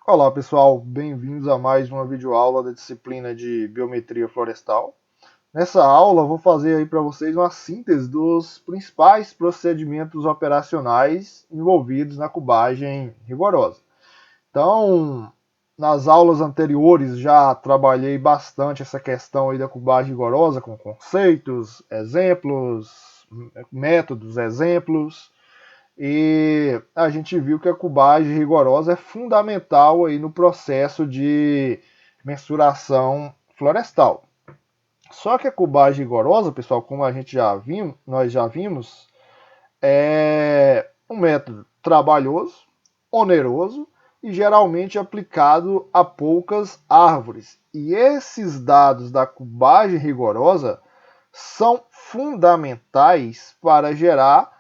Olá pessoal, bem-vindos a mais uma videoaula da disciplina de Biometria Florestal. Nessa aula vou fazer aí para vocês uma síntese dos principais procedimentos operacionais envolvidos na cubagem rigorosa. Então, nas aulas anteriores já trabalhei bastante essa questão aí da cubagem rigorosa com conceitos, exemplos, métodos, exemplos. E a gente viu que a cubagem rigorosa é fundamental aí no processo de mensuração florestal. Só que a cubagem rigorosa, pessoal, como a gente nós já vimos, é um método trabalhoso, oneroso e geralmente aplicado a poucas árvores. E esses dados da cubagem rigorosa são fundamentais para gerar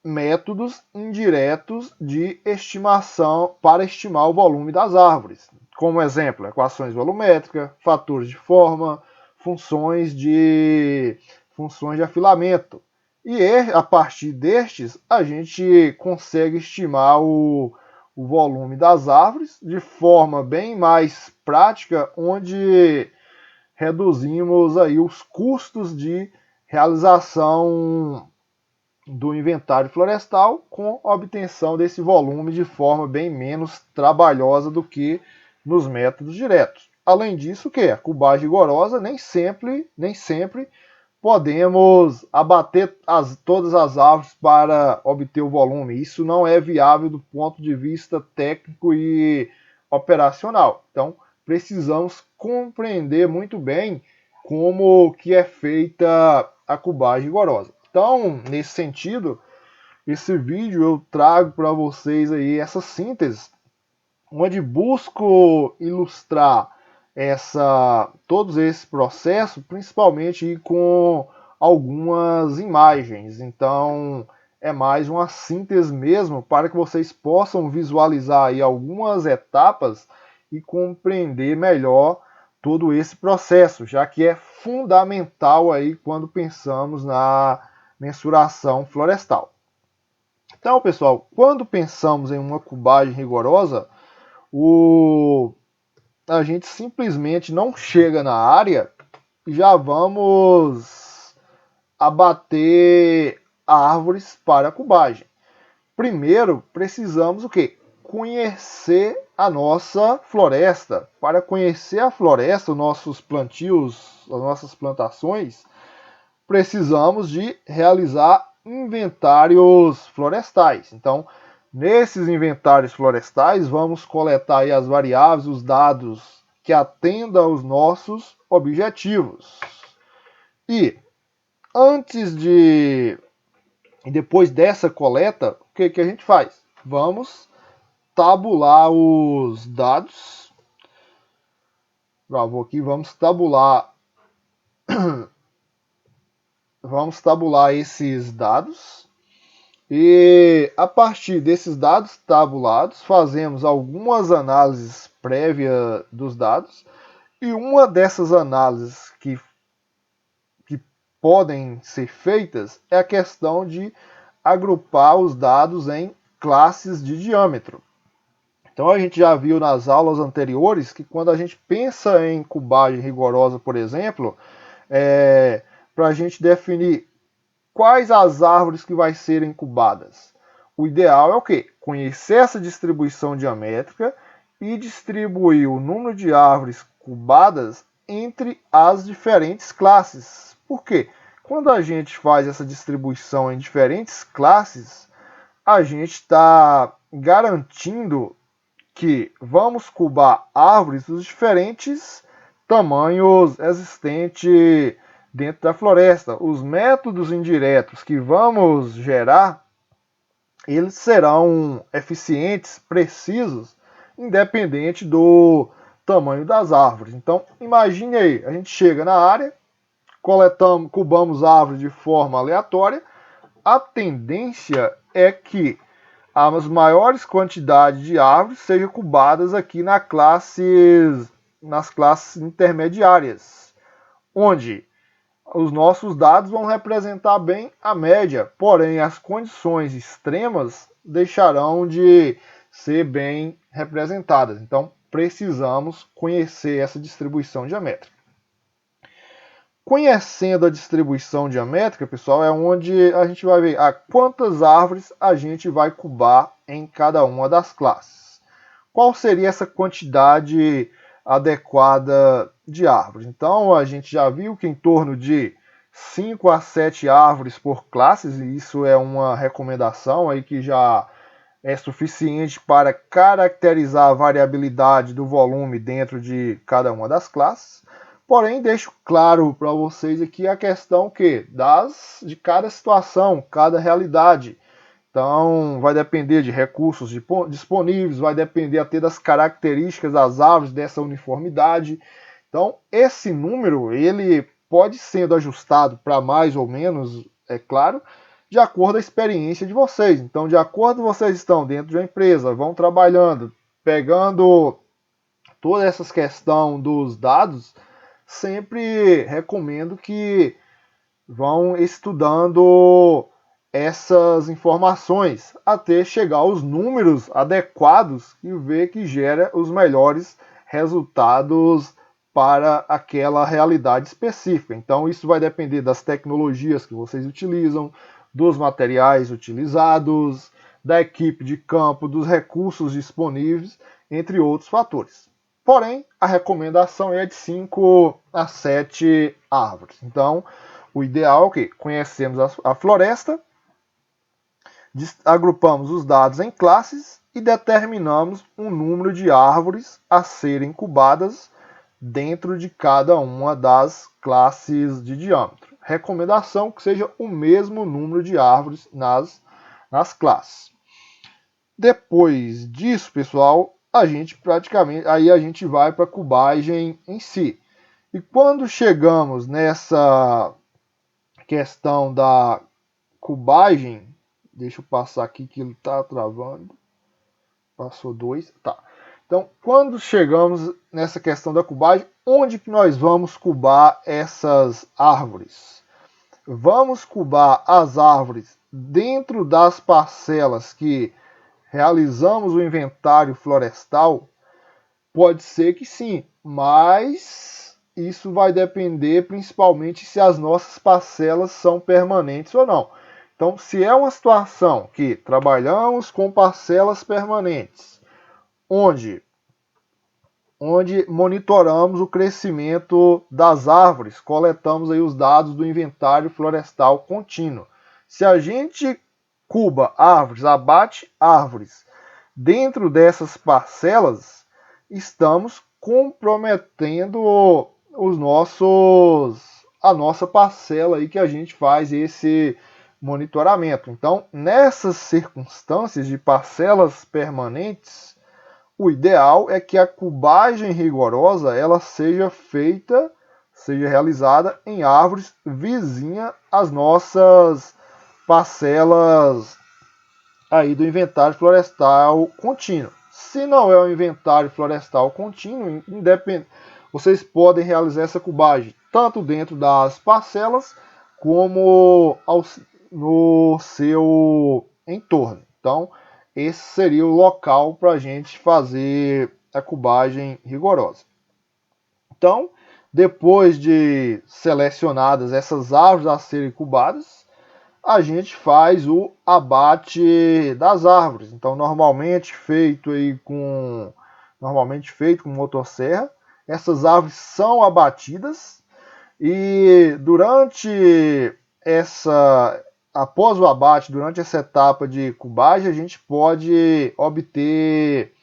métodos indiretos de estimação para estimar o volume das árvores. Como exemplo, equações volumétricas, fatores de forma, funções de afilamento. E a partir destes, a gente consegue estimar o volume das árvores de forma bem mais prática, onde reduzimos aí os custos de realização do inventário florestal com a obtenção desse volume de forma bem menos trabalhosa do que nos métodos diretos. Além disso, que a cubagem rigorosa nem sempre podemos abater todas as árvores para obter o volume. Isso não é viável do ponto de vista técnico e operacional. Então, precisamos compreender muito bem como que é feita a cubagem rigorosa. Então, nesse sentido, esse vídeo eu trago para vocês aí essa síntese, onde busco ilustrar todos esses processos, principalmente com algumas imagens. Então, é mais uma síntese mesmo para que vocês possam visualizar aí algumas etapas e compreender melhor todo esse processo, já que é fundamental aí quando pensamos na mensuração florestal. Então, pessoal, quando pensamos em uma cubagem rigorosa, a gente simplesmente não chega na área e já vamos abater árvores para a cubagem. Primeiro, precisamos o quê? Conhecer a nossa floresta. Para conhecer a floresta, os nossos plantios, as nossas plantações, precisamos de realizar inventários florestais. Então, nesses inventários florestais, vamos coletar aí as variáveis, os dados que atendam aos nossos objetivos. E antes de e depois dessa coleta, o que a gente faz? Vamos tabular os dados. Gravou aqui, vamos tabular esses dados. E a partir desses dados tabulados, fazemos algumas análises prévias dos dados. E uma dessas análises que podem ser feitas é a questão de agrupar os dados em classes de diâmetro. Então a gente já viu nas aulas anteriores que quando a gente pensa em cubagem rigorosa, por exemplo, para a gente definir quais as árvores que vai serem cubadas. O ideal é o quê? Conhecer essa distribuição diamétrica e distribuir o número de árvores cubadas entre as diferentes classes. Por quê? Quando a gente faz essa distribuição em diferentes classes, a gente está garantindo que vamos cubar árvores dos diferentes tamanhos existentes dentro da floresta. Os métodos indiretos que vamos gerar, eles serão eficientes, precisos, independente do tamanho das árvores. Então, imagine aí, a gente chega na área, cubamos a árvore de forma aleatória, a tendência é que as maiores quantidades de árvores sejam cubadas aqui nas classes intermediárias, onde os nossos dados vão representar bem a média, porém as condições extremas deixarão de ser bem representadas. Então, precisamos conhecer essa distribuição geométrica. Conhecendo a distribuição geométrica, pessoal, é onde a gente vai ver quantas árvores a gente vai cubar em cada uma das classes. Qual seria essa quantidade adequada de árvores? Então, a gente já viu que em torno de 5 a 7 árvores por classes, e isso é uma recomendação aí que já é suficiente para caracterizar a variabilidade do volume dentro de cada uma das classes. Porém, deixo claro para vocês aqui a questão de cada situação, cada realidade. Então, vai depender de recursos disponíveis, vai depender até das características das árvores, dessa uniformidade. Então, esse número, ele pode sendo ajustado para mais ou menos, é claro, de acordo com a experiência de vocês. Então, de acordo com vocês estão dentro de uma empresa, vão trabalhando, pegando toda essa questão dos dados, sempre recomendo que vão estudando essas informações até chegar aos números adequados e ver que gera os melhores resultados para aquela realidade específica. Então, isso vai depender das tecnologias que vocês utilizam, dos materiais utilizados, da equipe de campo, dos recursos disponíveis, entre outros fatores. Porém, a recomendação é de 5 a 7 árvores. Então, o ideal é que conhecemos a floresta, agrupamos os dados em classes e determinamos um número de árvores a serem cubadas dentro de cada uma das classes de diâmetro. Recomendação que seja o mesmo número de árvores nas classes. Depois disso, pessoal, a gente vai para a cubagem em si. E quando chegamos nessa questão da cubagem, deixa eu passar aqui que ele está travando. Passou 2, tá. Então, quando chegamos nessa questão da cubagem, onde que nós vamos cubar essas árvores? Vamos cubar as árvores dentro das parcelas que realizamos o inventário florestal? Pode ser que sim, mas isso vai depender principalmente se as nossas parcelas são permanentes ou não. Então, se é uma situação que trabalhamos com parcelas permanentes, onde monitoramos o crescimento das árvores, coletamos aí os dados do inventário florestal contínuo. Se a gente cuba árvores, abate árvores dentro dessas parcelas, estamos comprometendo a nossa parcela aí que a gente faz esse monitoramento. Então, nessas circunstâncias de parcelas permanentes, o ideal é que a cubagem rigorosa ela seja realizada em árvores vizinhas às nossas parcelas aí do inventário florestal contínuo. Se não é um inventário florestal contínuo, vocês podem realizar essa cubagem tanto dentro das parcelas como no seu entorno. Então, esse seria o local para a gente fazer a cubagem rigorosa. Então, depois de selecionadas essas árvores a serem cubadas, a gente faz o abate das árvores. Então, normalmente feito com motosserra. Essas árvores são abatidas e após o abate, durante essa etapa de cubagem, a gente pode obter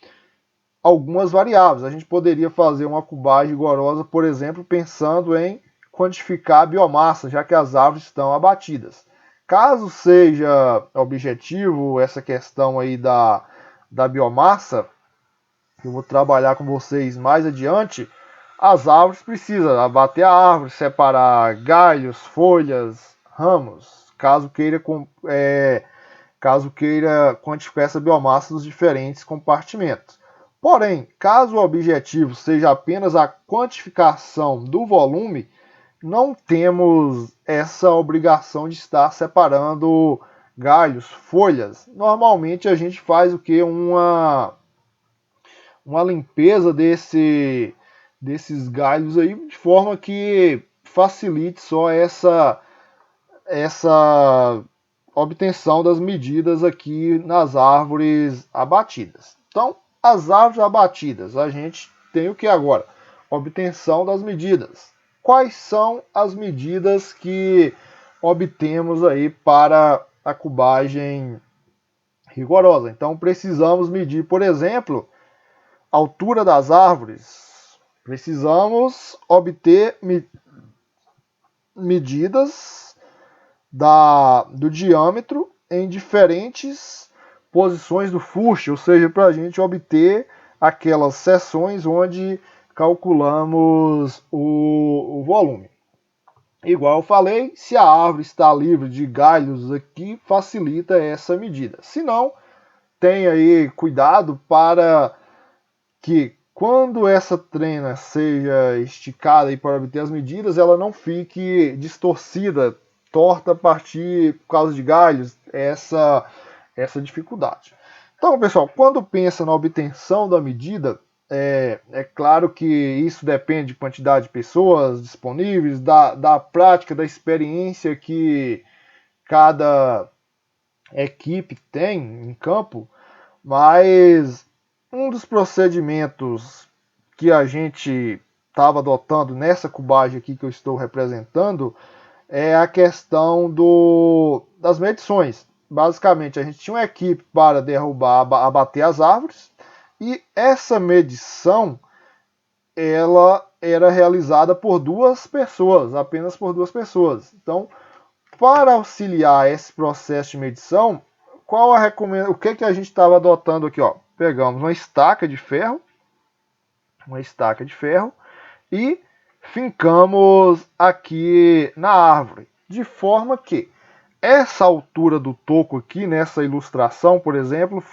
algumas variáveis. A gente poderia fazer uma cubagem rigorosa, por exemplo, pensando em quantificar a biomassa, já que as árvores estão abatidas. Caso seja objetivo essa questão aí da biomassa, que eu vou trabalhar com vocês mais adiante, as árvores precisam abater a árvore, separar galhos, folhas, ramos, caso queira quantificar essa biomassa dos diferentes compartimentos. Porém, caso o objetivo seja apenas a quantificação do volume, não temos essa obrigação de estar separando galhos, folhas, normalmente a gente faz o que? Uma limpeza desses galhos aí, de forma que facilite só essa obtenção das medidas aqui nas árvores abatidas. Então, as árvores abatidas, a gente tem o que agora? Obtenção das medidas. Quais são as medidas que obtemos aí para a cubagem rigorosa? Então, precisamos medir, por exemplo, a altura das árvores. Precisamos obter medidas do diâmetro em diferentes posições do fuste, ou seja, para a gente obter aquelas seções onde calculamos o volume. Igual eu falei, se a árvore está livre de galhos aqui, facilita essa medida. Se não, tenha aí cuidado para que quando essa trena seja esticada aí para obter as medidas, ela não fique distorcida, torta a partir por causa de galhos, essa dificuldade. Então, pessoal, quando pensa na obtenção da medida, é claro que isso depende de quantidade de pessoas disponíveis, da prática, da experiência que cada equipe tem em campo, mas um dos procedimentos que a gente estava adotando nessa cubagem aqui que eu estou representando é a questão das medições. Basicamente, a gente tinha uma equipe para abater as árvores, e essa medição ela era realizada por duas pessoas, apenas por duas pessoas. Então, para auxiliar esse processo de medição, o que a gente estava adotando aqui? Ó? Pegamos uma estaca de ferro e fincamos aqui na árvore, de forma que essa altura do toco aqui, nessa ilustração, por exemplo,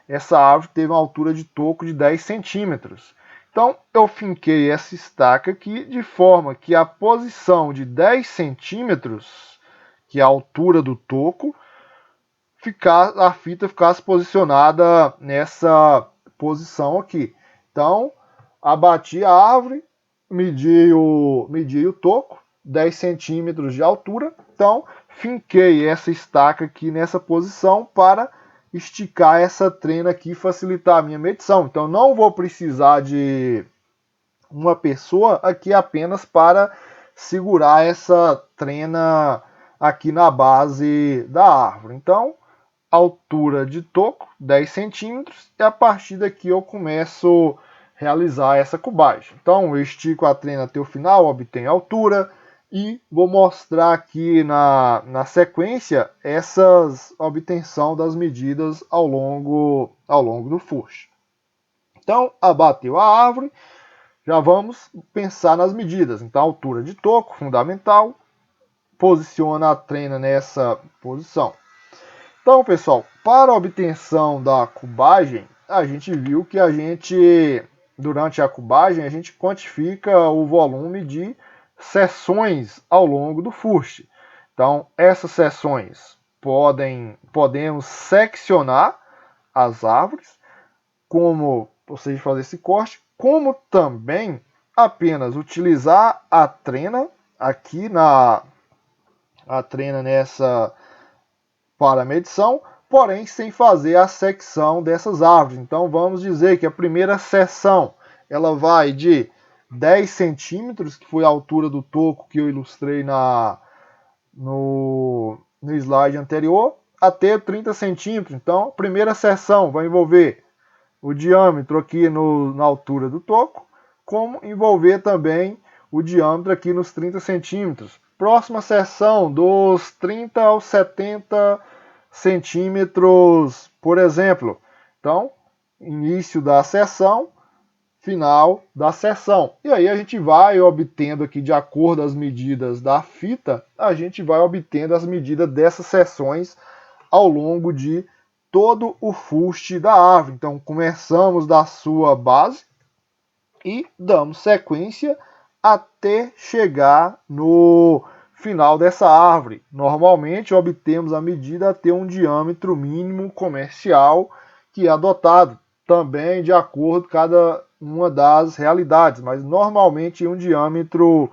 essa árvore teve uma altura de toco de 10 centímetros. Então, eu finquei essa estaca aqui de forma que a posição de 10 centímetros, que é a altura do toco, a fita ficasse posicionada nessa posição aqui. Então, abati a árvore, medi o toco, 10 centímetros de altura. Então, finquei essa estaca aqui nessa posição para esticar essa trena aqui e facilitar a minha medição. Então, não vou precisar de uma pessoa aqui apenas para segurar essa trena aqui na base da árvore. Então, altura de toco, 10 centímetros, e a partir daqui eu começo a realizar essa cubagem. Então, eu estico a trena até o final, obtenho altura, e vou mostrar aqui na sequência essas obtenção das medidas ao longo do fuste. Então, abateu a árvore, já vamos pensar nas medidas. Então, altura de toco, fundamental, posiciona a trena nessa posição. Então, pessoal, para a obtenção da cubagem, a gente viu que durante a cubagem, a gente quantifica o volume de seções ao longo do fuste. Então, essas seções podemos seccionar as árvores, ou seja, fazer esse corte, como também apenas utilizar a trena aqui a trena nessa para a medição, porém sem fazer a secção dessas árvores. Então vamos dizer que a primeira seção ela vai de 10 centímetros, que foi a altura do toco que eu ilustrei no slide anterior, até 30 centímetros. Então a primeira seção vai envolver o diâmetro aqui na altura do toco, como envolver também o diâmetro aqui nos 30 centímetros. Próxima seção, dos 30 aos 70 centímetros, por exemplo. Então, início da seção, final da seção. E aí a gente vai obtendo aqui, de acordo com as medidas da fita, a gente vai obtendo as medidas dessas seções ao longo de todo o fuste da árvore. Então, começamos da sua base e damos sequência até chegar no final dessa árvore. Normalmente obtemos a medida até um diâmetro mínimo comercial que é adotado, também de acordo com cada uma das realidades, mas normalmente um diâmetro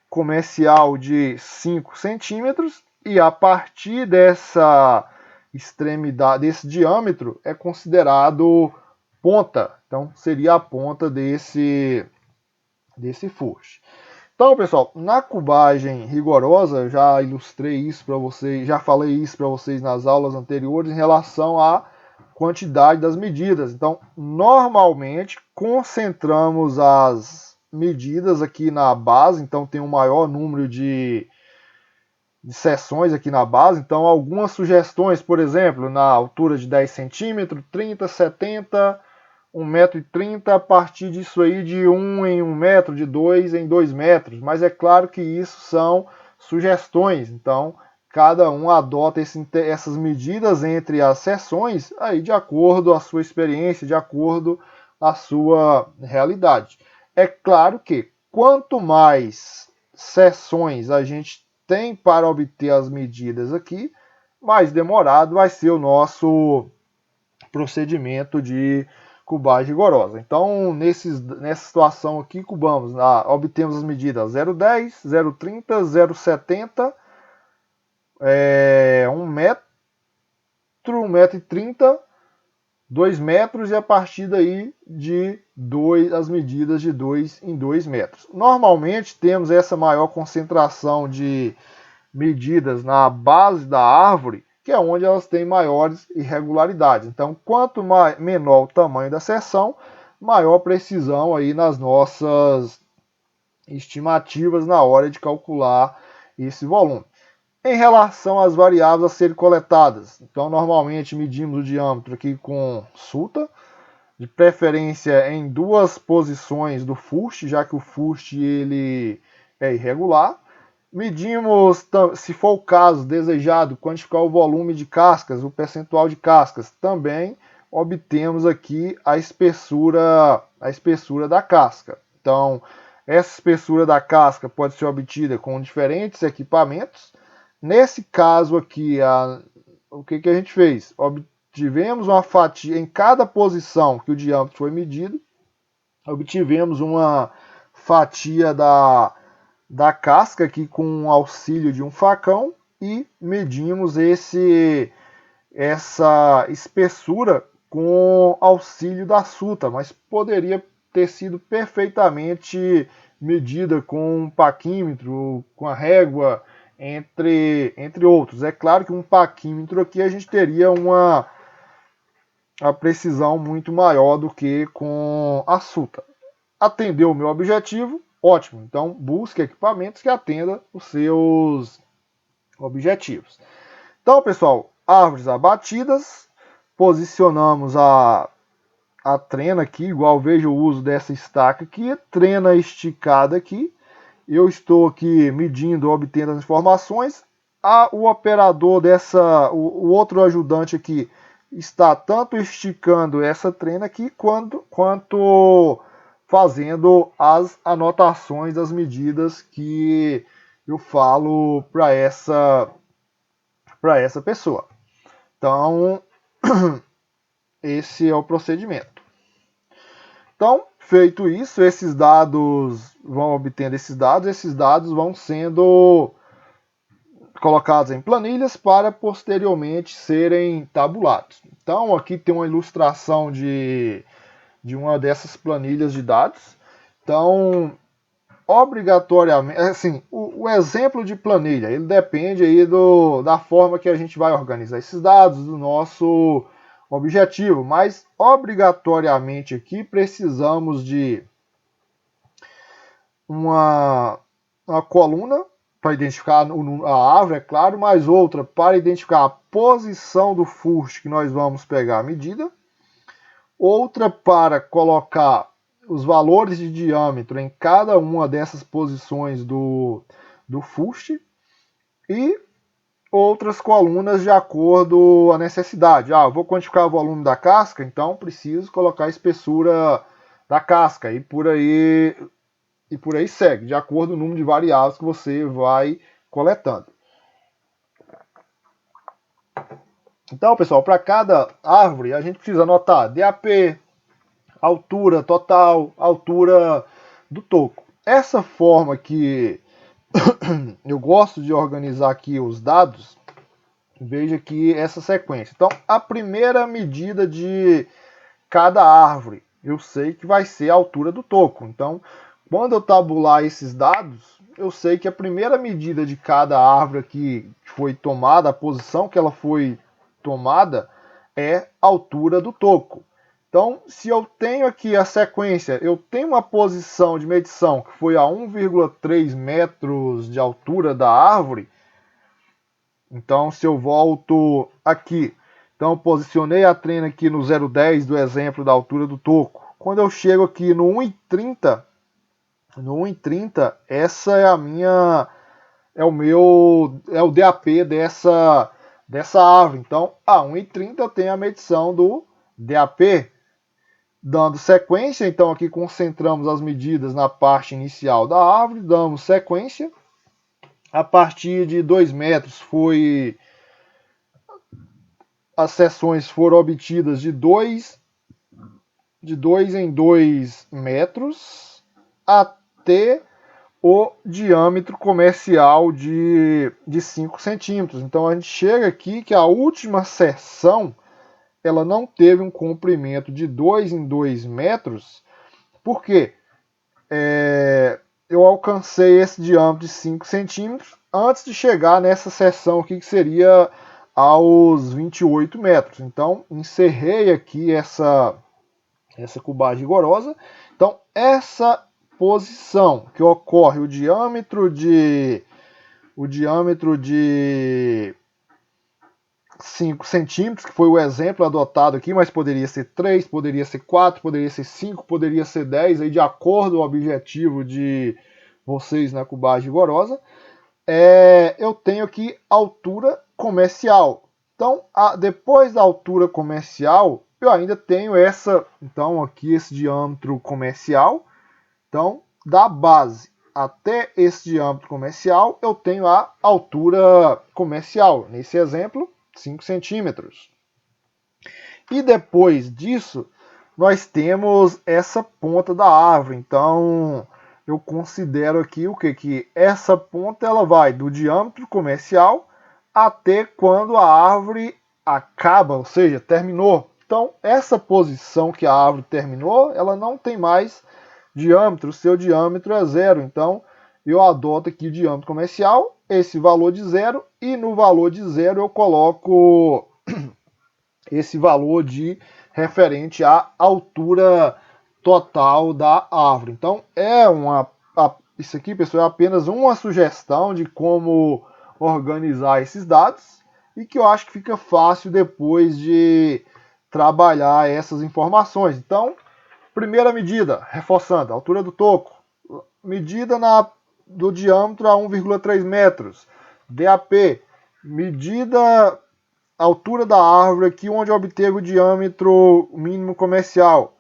comercial de 5 centímetros, e a partir dessa extremidade, desse diâmetro, é considerado ponta. Então seria a ponta desse fuste. Então, pessoal, na cubagem rigorosa, já ilustrei isso para vocês, já falei isso para vocês nas aulas anteriores em relação à quantidade das medidas. Então, normalmente concentramos as medidas aqui na base, então tem um maior número de seções aqui na base. Então, algumas sugestões, por exemplo, na altura de 10 centímetros, 30, 70, 1,30 m, a partir disso aí de 1 em 1 metro, de 2 em 2 metros. Mas é claro que isso são sugestões, então cada um adota essas medidas entre as seções aí de acordo com a sua experiência, de acordo com a sua realidade. É claro que quanto mais seções a gente tem para obter as medidas aqui, mais demorado vai ser o nosso procedimento de cubagem rigorosa. Então, nessa situação aqui, obtemos as medidas 0,10, 0,30, 0,70, 1 metro, 1,30 m, 2 metros, e a partir daí as medidas de 2 em 2 metros. Normalmente temos essa maior concentração de medidas na base da árvore, que é onde elas têm maiores irregularidades. Então, quanto menor o tamanho da seção, maior precisão aí nas nossas estimativas na hora de calcular esse volume. Em relação às variáveis a serem coletadas, então normalmente medimos o diâmetro aqui com suta, de preferência em duas posições do fuste, já que o fuste ele é irregular. Medimos, se for o caso desejado, quantificar o volume de cascas, o percentual de cascas. Também obtemos aqui a espessura da casca. Então, essa espessura da casca pode ser obtida com diferentes equipamentos. Nesse caso aqui, o que a gente fez? Obtivemos uma fatia em cada posição que o diâmetro foi medido. Obtivemos uma fatia da casca aqui com o auxílio de um facão e medimos essa espessura com auxílio da suta, mas poderia ter sido perfeitamente medida com um paquímetro, com a régua, entre outros. É claro que um paquímetro aqui a gente teria a precisão muito maior do que com a suta. Atendeu o meu objetivo? Ótimo, então busque equipamentos que atendam os seus objetivos. Então, pessoal, árvores abatidas, posicionamos a trena aqui, igual veja o uso dessa estaca aqui, trena esticada aqui. Eu estou aqui medindo, obtendo as informações. O operador o outro ajudante aqui está tanto esticando essa trena aqui quanto fazendo as anotações das medidas que eu falo para essa pessoa. Então, esse é o procedimento. Então, feito isso, esses dados vão sendo colocados em planilhas para posteriormente serem tabulados. Então, aqui tem uma ilustração de uma dessas planilhas de dados. Então, obrigatoriamente, assim, o exemplo de planilha, ele depende aí da forma que a gente vai organizar esses dados, do nosso objetivo, mas obrigatoriamente aqui precisamos de uma coluna para identificar a árvore, é claro, mais outra para identificar a posição do fuste que nós vamos pegar a medida, outra para colocar os valores de diâmetro em cada uma dessas posições do fuste, e outras colunas de acordo com a necessidade. Eu vou quantificar o volume da casca, então preciso colocar a espessura da casca, e por aí segue, de acordo com o número de variáveis que você vai coletando. Então, pessoal, para cada árvore a gente precisa anotar DAP, altura total, altura do toco. Essa forma que eu gosto de organizar aqui os dados, veja aqui essa sequência. Então, a primeira medida de cada árvore, eu sei que vai ser a altura do toco. Então, quando eu tabular esses dados, eu sei que a primeira medida de cada árvore aqui que foi tomada, a posição que ela foi tomada, é a altura do toco. Então, se eu tenho aqui a sequência, eu tenho uma posição de medição que foi a 1,3 metros de altura da árvore. Então, se eu volto aqui, então posicionei a trena aqui no 0,10 do exemplo da altura do toco. Quando eu chego aqui no 1,30, essa é a minha, é o DAP dessa árvore. Então, a 1,30 eu tenho a medição do DAP. Dando sequência, então aqui concentramos as medidas na parte inicial da árvore, damos sequência. A partir de 2 metros as seções foram obtidas de 2 em 2 metros até o diâmetro comercial de 5 centímetros. Então a gente chega aqui que a última seção ela não teve um comprimento de 2 em 2 metros, porque eu alcancei esse diâmetro de 5 centímetros antes de chegar nessa seção aqui que seria aos 28 metros. Então, encerrei aqui essa cubagem rigorosa. Então, essa posição que ocorre o diâmetro de 5 centímetros, que foi o exemplo adotado aqui, mas poderia ser 3, poderia ser 4, poderia ser 5, poderia ser 10, aí de acordo com o objetivo de vocês na cubagem rigorosa. Eu tenho aqui altura comercial. Então, depois da altura comercial, eu ainda tenho então aqui esse diâmetro comercial. Então, da base até esse diâmetro comercial, eu tenho a altura comercial. Nesse exemplo, 5 centímetros. E depois disso, nós temos essa ponta da árvore. Então, eu considero aqui o que? Que essa ponta ela vai do diâmetro comercial até quando a árvore acaba, ou seja, terminou. Então, essa posição que a árvore terminou, ela não tem mais diâmetro, o seu diâmetro é 0. Então, eu adoto aqui o diâmetro comercial, esse valor de 0, e no valor de 0 eu coloco esse valor de referente à altura total da árvore. Então, isso aqui, pessoal, é apenas uma sugestão de como organizar esses dados e que eu acho que fica fácil depois de trabalhar essas informações. Então, primeira medida, reforçando, altura do toco, medida do diâmetro a 1,3 metros, DAP, medida altura da árvore aqui onde obteve o diâmetro mínimo comercial,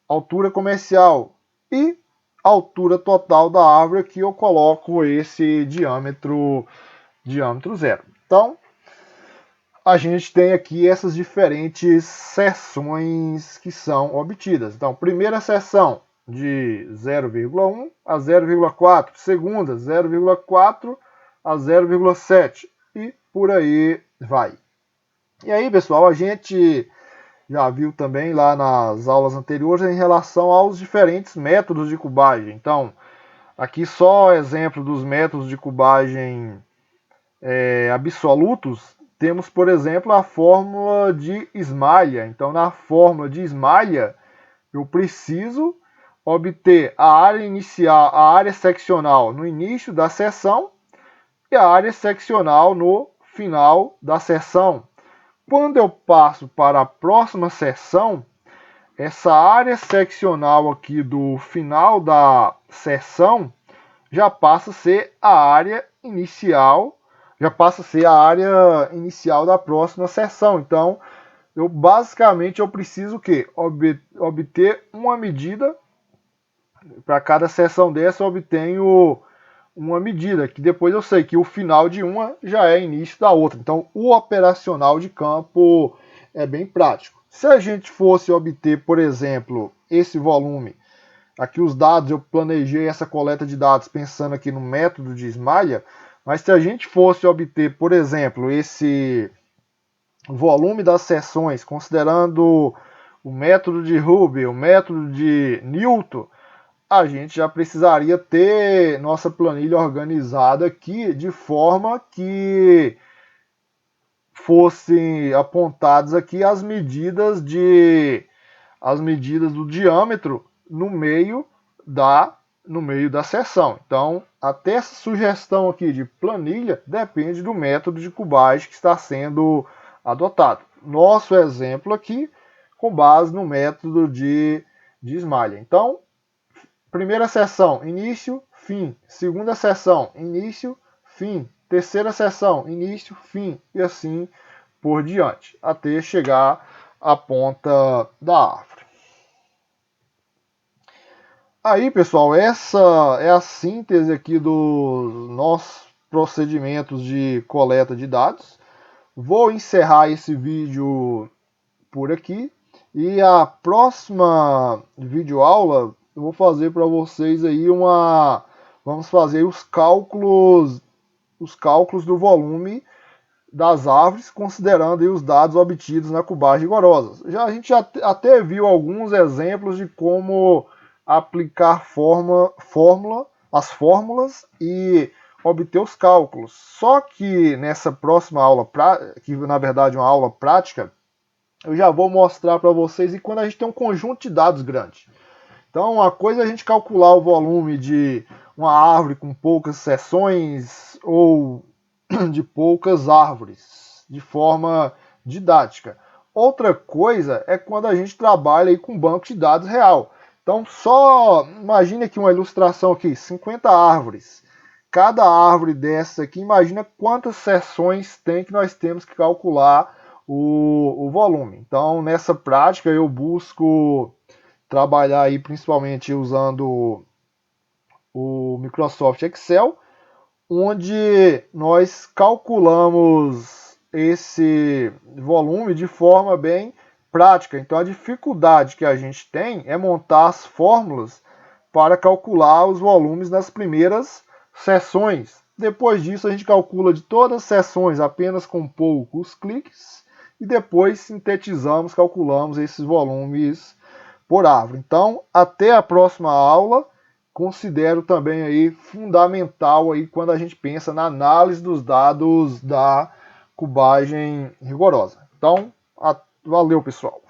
altura comercial e altura total da árvore aqui eu coloco esse diâmetro 0. Então, a gente tem aqui essas diferentes seções que são obtidas. Então, primeira seção de 0,1 a 0,4, segunda 0,4 a 0,7 e por aí vai. E aí, pessoal, a gente já viu também lá nas aulas anteriores em relação aos diferentes métodos de cubagem. Então, aqui só exemplo dos métodos de cubagem absolutos. Temos, por exemplo, a fórmula de Smaila. Então, na fórmula de Smaila, eu preciso obter a área inicial, a área seccional no início da seção e a área seccional no final da seção. Quando eu passo para a próxima seção, essa área seccional aqui do final da seção já passa a ser a área inicial, da próxima seção. Então, basicamente eu preciso o quê? Obter uma medida. Para cada seção dessa eu obtenho uma medida, que depois eu sei que o final de uma já é início da outra. Então, o operacional de campo é bem prático. Se a gente fosse obter, por exemplo, esse volume, aqui os dados, eu planejei essa coleta de dados pensando aqui no método de Smaila, mas se a gente fosse obter, por exemplo, esse volume das seções, considerando o método de Hubble, o método de Newton, a gente já precisaria ter nossa planilha organizada aqui de forma que fossem apontadas aqui as medidas do diâmetro no meio da seção. Então, até essa sugestão aqui de planilha depende do método de cubagem que está sendo adotado. Nosso exemplo aqui com base no método de Smaila. Então, primeira seção, início, fim. Segunda seção, início, fim. Terceira seção, início, fim. E assim por diante, até chegar à ponta da árvore. Aí, pessoal, essa é a síntese aqui dos nossos procedimentos de coleta de dados. Vou encerrar esse vídeo por aqui. E a próxima videoaula eu vou fazer para vocês aí vamos fazer os cálculos do volume das árvores, considerando aí os dados obtidos na cubagem rigorosa. A gente até viu alguns exemplos de como aplicar as fórmulas e obter os cálculos. Só que nessa próxima aula, que na verdade é uma aula prática, eu já vou mostrar para vocês e quando a gente tem um conjunto de dados grande. Então, uma coisa é a gente calcular o volume de uma árvore com poucas seções ou de poucas árvores, de forma didática. Outra coisa é quando a gente trabalha aí com banco de dados real. Então, só imagine aqui uma ilustração aqui, 50 árvores. Cada árvore dessa aqui, imagina quantas seções tem que nós temos que calcular o volume. Então, nessa prática, eu busco trabalhar aí principalmente usando o Microsoft Excel, onde nós calculamos esse volume de forma bem prática. Então, a dificuldade que a gente tem é montar as fórmulas para calcular os volumes nas primeiras seções. Depois disso, a gente calcula de todas as seções apenas com poucos cliques e depois sintetizamos, calculamos esses volumes por árvore. Então, até a próxima aula. Considero também aí fundamental aí quando a gente pensa na análise dos dados da cubagem rigorosa. Então, valeu, pessoal.